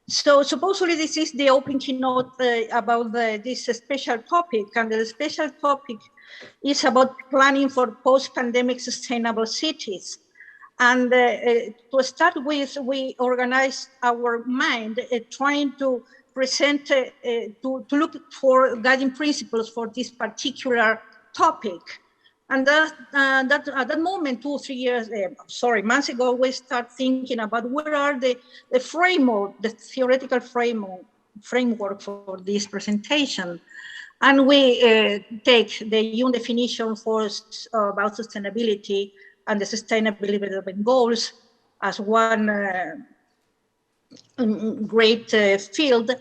So supposedly this is the opening keynote about this special topic, and the special topic is about planning for post-pandemic sustainable cities. And to start with, we organized our mind trying to present, to look for guiding principles for this particular topic. And at that moment, 2 or 3 years, months ago, we start thinking about where are the framework, the theoretical framework for this presentation. And we take the UN definition for about sustainability and the Sustainable Development Goals as one great field.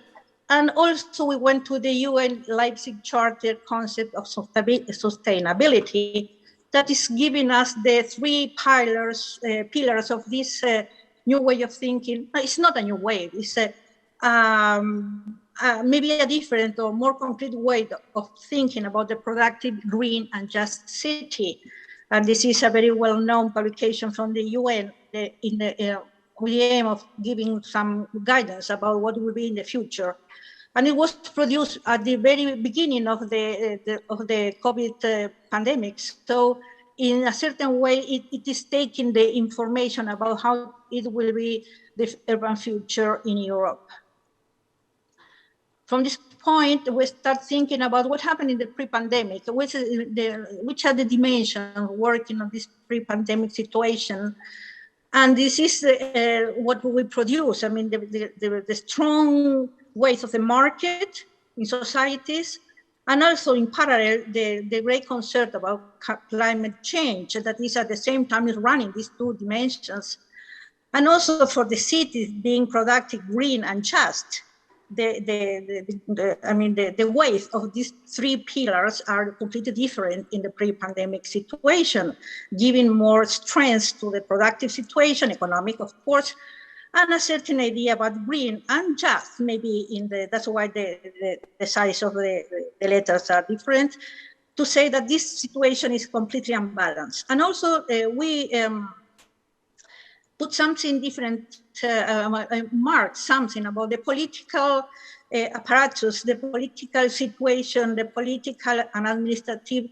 And also we went to the UN Leipzig Charter concept of sustainability that is giving us the three pillars of this new way of thinking. It's not a new way, it's maybe a different or more concrete way of thinking about the productive, green, and just city. And this is a very well-known publication from the UN with the aim of giving some guidance about what will be in the future. And it was produced at the very beginning of the COVID pandemic. So in a certain way, it is taking the information about how it will be the urban future in Europe. From this point, we start thinking about what happened in the pre-pandemic, which are the dimensions working on this pre-pandemic situation. And this is what we produce. I mean, the strong weight of the market in societies, and also in parallel, the great concern about climate change that is at the same time is running these two dimensions. And also for the cities being productive, green, and just. The weight of these three pillars are completely different in the pre-pandemic situation, giving more strength to the productive situation, economic, of course, and a certain idea about green and just. Maybe that's why the size of the letters are different, to say that this situation is completely unbalanced. And also we put something different, mark something about the political apparatus, the political situation, the political and administrative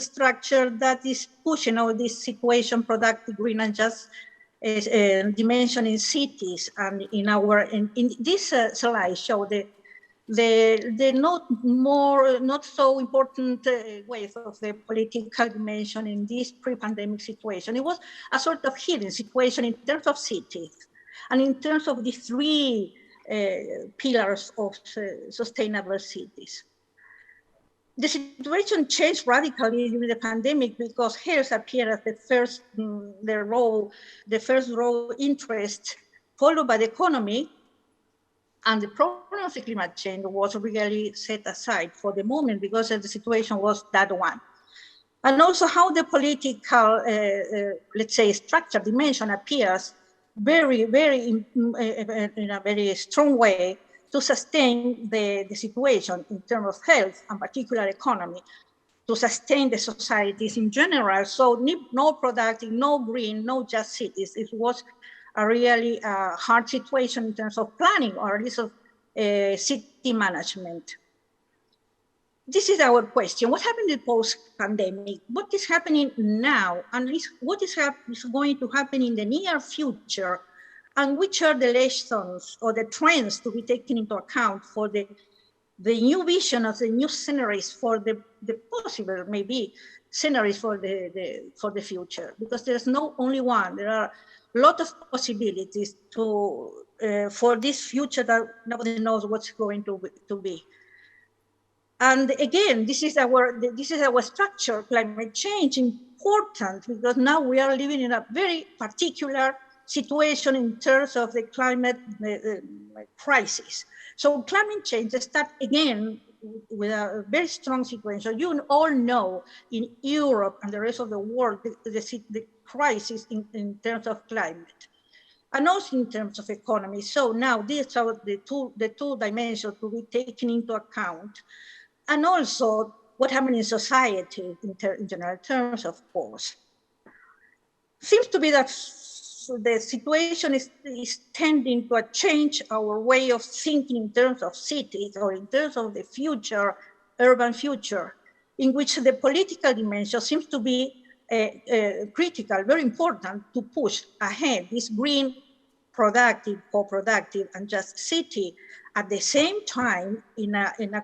structure that is pushing all this situation, productive, green, and just dimension in cities. And in this slide show the not so important ways of the political dimension in this pre-pandemic situation. It was a sort of hidden situation in terms of cities and in terms of the three pillars of sustainable cities. The situation changed radically during the pandemic because health appeared as the first row interest, followed by the economy. And the problem of the climate change was really set aside for the moment because the situation was that one. And also how the political, let's say, structure dimension appears very in a very strong way to sustain the situation in terms of health and particular economy, to sustain the societies in general. So no productive, no green, no just cities. It was a really hard situation in terms of planning or at least of city management. This is our question. What happened in post-pandemic? What is happening now? And what is going to happen in the near future? And which are the lessons or the trends to be taken into account for the new vision of the new scenarios for the possible, maybe, scenarios for the future? Because there's no only one. There are a lot of possibilities for this future that nobody knows what's going to be. And again, this is our structure. Climate change important because now we are living in a very particular situation in terms of the climate crisis. So climate change starts again with a very strong situation. You all know in Europe and the rest of the world the crisis in terms of climate, and also in terms of economy. So now these are the two dimensions to be taken into account, and also what happened in society in general terms, of course. Seems to be that the situation is tending to change our way of thinking in terms of cities or in terms of the future, urban future, in which the political dimension seems to be critical, very important to push ahead this green, productive, co-productive, and just city. At the same time, in a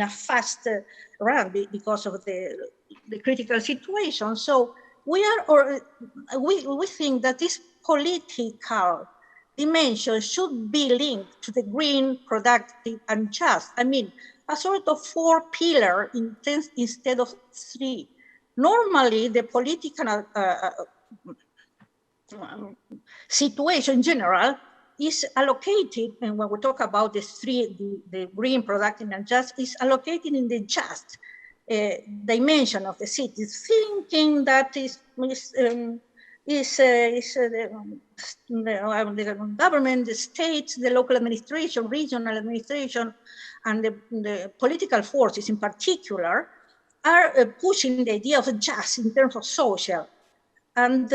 fast run because of the critical situation. So we think that this political dimension should be linked to the green, productive, and just. I mean, a sort of 4-pillar instead of 3. Normally, the political situation in general is allocated, and when we talk about the 3, the green, productive, and just, is allocated in the just dimension of the city, thinking that the government, the states, the local administration, regional administration, and the political forces in particular are pushing the idea of just in terms of social. And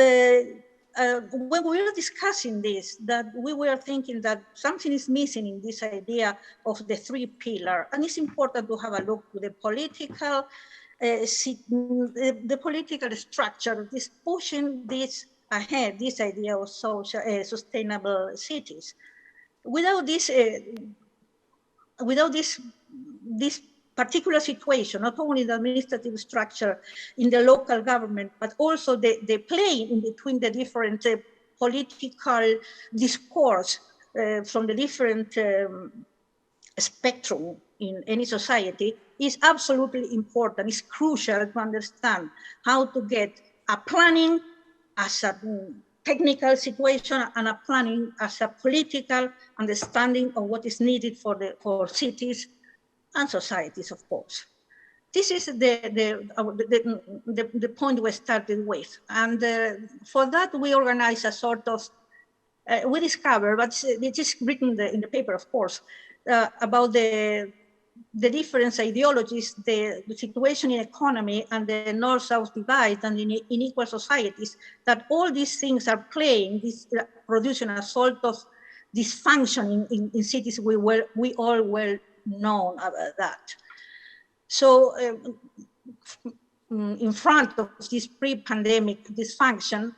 when we were discussing this, that we were thinking that something is missing in this idea of the 3-pillar, and it's important to have a look to the political, the political structure, this pushing this ahead, this idea of social, sustainable cities. Without this particular situation, not only the administrative structure in the local government, but also the play in between the different political discourse from the different spectrum in any society is absolutely important. It's crucial to understand how to get a planning as a technical situation and a planning as a political understanding of what is needed for cities and societies, of course. This is the point we started with. And for that, we organized a sort of, we discovered, but it is written in the paper, of course, about the different ideologies, the situation in economy, and the North-South divide, and in unequal societies, that all these things are playing, producing a sort of dysfunction in cities we all well known about that. So in front of this pre-pandemic dysfunction,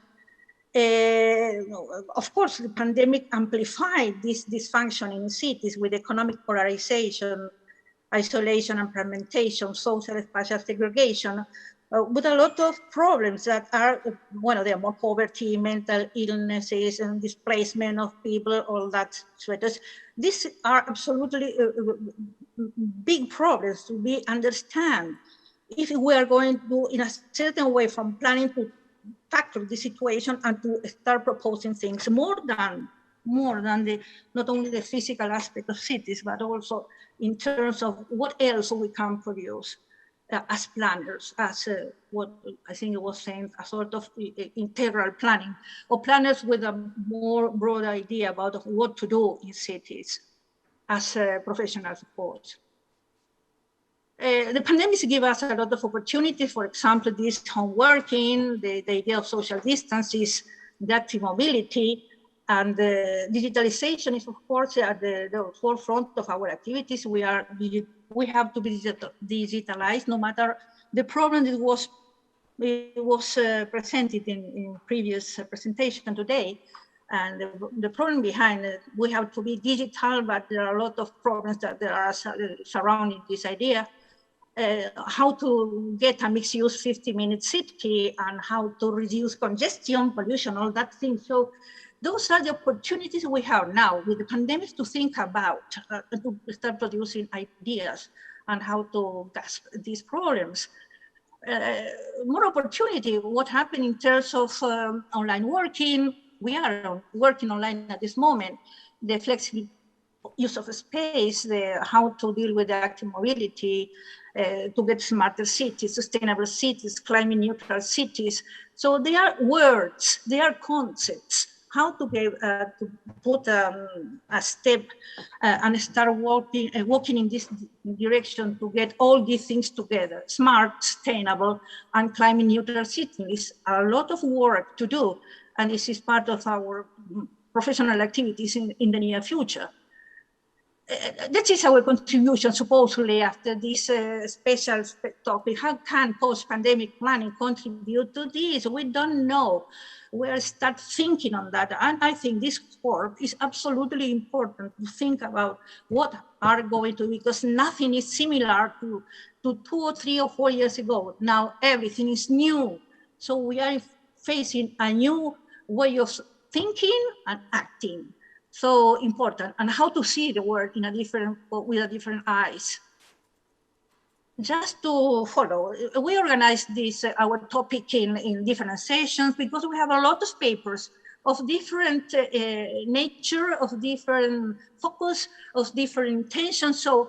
of course, the pandemic amplified this dysfunction in cities with economic polarization, isolation and fragmentation, social and spatial segregation, with a lot of problems that are, there are more poverty, mental illnesses, and displacement of people, all that. These are absolutely big problems to be understand if we are going to, in a certain way, from planning to tackle the situation and to start proposing things more than not only the physical aspect of cities, but also in terms of what else we can produce as planners, as what I think it was saying, a sort of integral planning, or planners with a more broad idea about what to do in cities as professionals, of course. The pandemic gave us a lot of opportunities. For example, this home working, the idea of social distances, the active mobility, and digitalization is, of course, at the forefront of our activities. We have to be digitalized, no matter the problem that was presented in previous presentation today. And the problem behind it, we have to be digital, but there are a lot of problems that are surrounding this idea. How to get a mixed-use 50-minute city, and how to reduce congestion, pollution, all that thing. So those are the opportunities we have now with the pandemic to think about, to start producing ideas on how to grasp these problems. More opportunity, what happened in terms of online working. We are working online at this moment, the flexible use of space, how to deal with the active mobility, to get smarter cities, sustainable cities, climate neutral cities. So they are words, they are concepts, how to put a step and start walking in this direction to get all these things together. Smart, sustainable, and climate neutral cities. A lot of work to do. and this is part of our professional activities in the near future. That is our contribution, supposedly, after this special topic. How can post-pandemic planning contribute to this? We don't know. We'll start thinking on that. And I think this work is absolutely important to think about what are going to, because nothing is similar to 2 or 3 or 4 years ago. Now everything is new. So we are facing a new way of thinking and acting. So important, and how to see the world in with different eyes. Just to follow, we organized this, our topic in different sessions, because we have a lot of papers of different nature, of different focus, of different intentions. So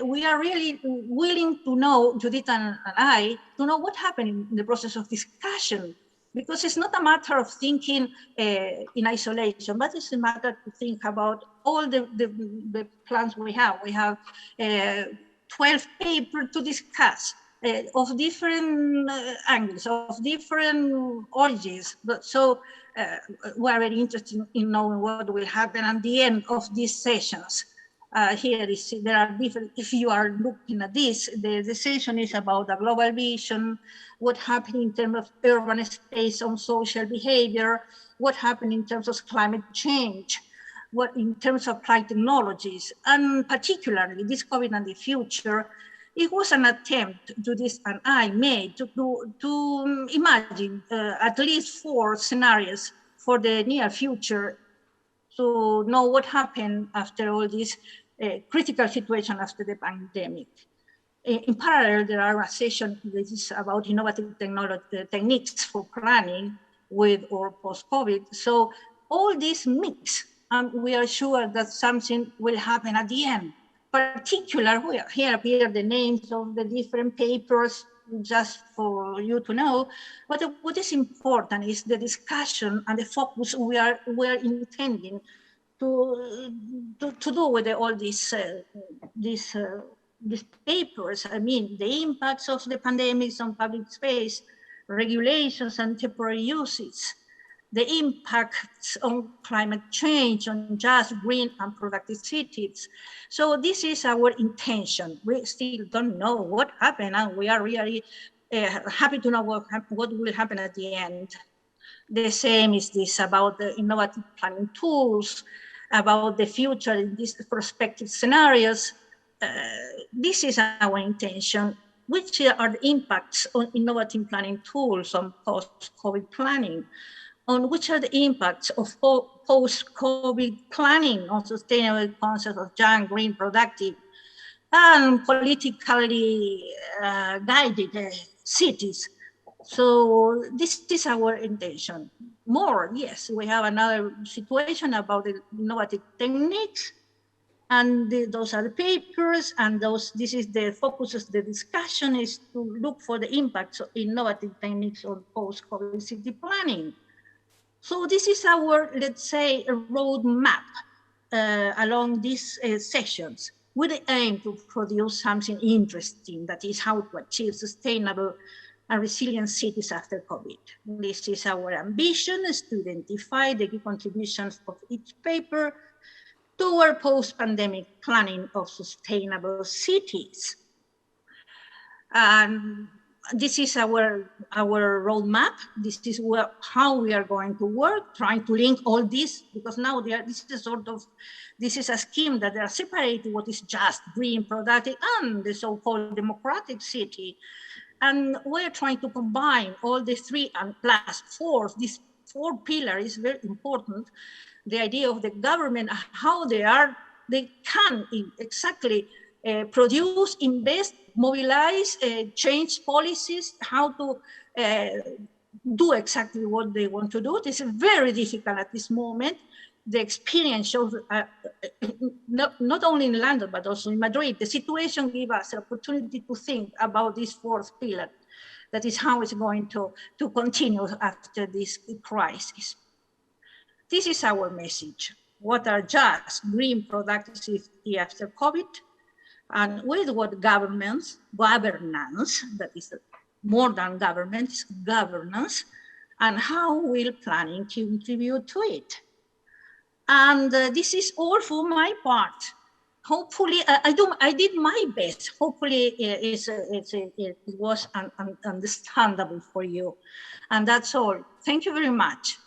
we are really willing to know, Judith and I, to know what happened in the process of discussion. Because it's not a matter of thinking in isolation, but it's a matter to think about all the plans we have. We have 12 papers to discuss of different angles, of different origins. So we're very interested in knowing what will happen at the end of these sessions. There are different, if you are looking at this, the session is about a global vision, what happened in terms of urban space on social behavior, what happened in terms of climate change, what in terms of applied technologies, and particularly this COVID and the future. It was an attempt Judith and I made to imagine at least 4 scenarios for the near future, to know what happened after all this critical situation after the pandemic. In parallel, there are a session that is about innovative techniques for planning with or post-COVID. So all this mix, we are sure that something will happen at the end. Particularly, here appear the names of the different papers, just for you to know. But what is important is the discussion and the focus we're intending to do with all these papers. I mean, the impacts of the pandemics on public space, regulations and temporary uses, the impacts on climate change, on just, green and productive cities. So this is our intention. We still don't know what happened, and we are really happy to know what will happen at the end. The same is this about the innovative planning tools, about the future in these prospective scenarios. This is our intention. Which are the impacts on innovative planning tools on post-COVID planning? On which are the impacts of post-COVID planning on sustainable concepts of young, green, productive, and politically guided cities? So this is our intention. More, yes, we have another situation about the innovative techniques, and those are the papers, and this is the focus of the discussion, is to look for the impacts of innovative techniques on post-COVID city planning. So this is our, let's say, a roadmap along these sessions, with the aim to produce something interesting, that is how to achieve sustainable and resilient cities after COVID. This is our ambition, is to identify the key contributions of each paper toward post-pandemic planning of sustainable cities. And this is our roadmap. This is how we are going to work, trying to link all this, because now this is a scheme that they are separating what is just, green, productive, and the so-called democratic city. And we're trying to combine all the 3 and plus 4. This 4 pillar is very important. The idea of the government, how they can exactly produce, invest, mobilize, change policies, how to do exactly what they want to do. This is very difficult at this moment. The experience shows, not only in London, but also in Madrid, the situation gives us an opportunity to think about this 4th pillar. That is how it's going to continue after this crisis. This is our message. What are just, green, productive city after COVID? And with what governance, that is more than government, governance, and how will planning contribute to it? And this is all for my part. Hopefully, I did my best. Hopefully, it was understandable for you. And that's all. Thank you very much.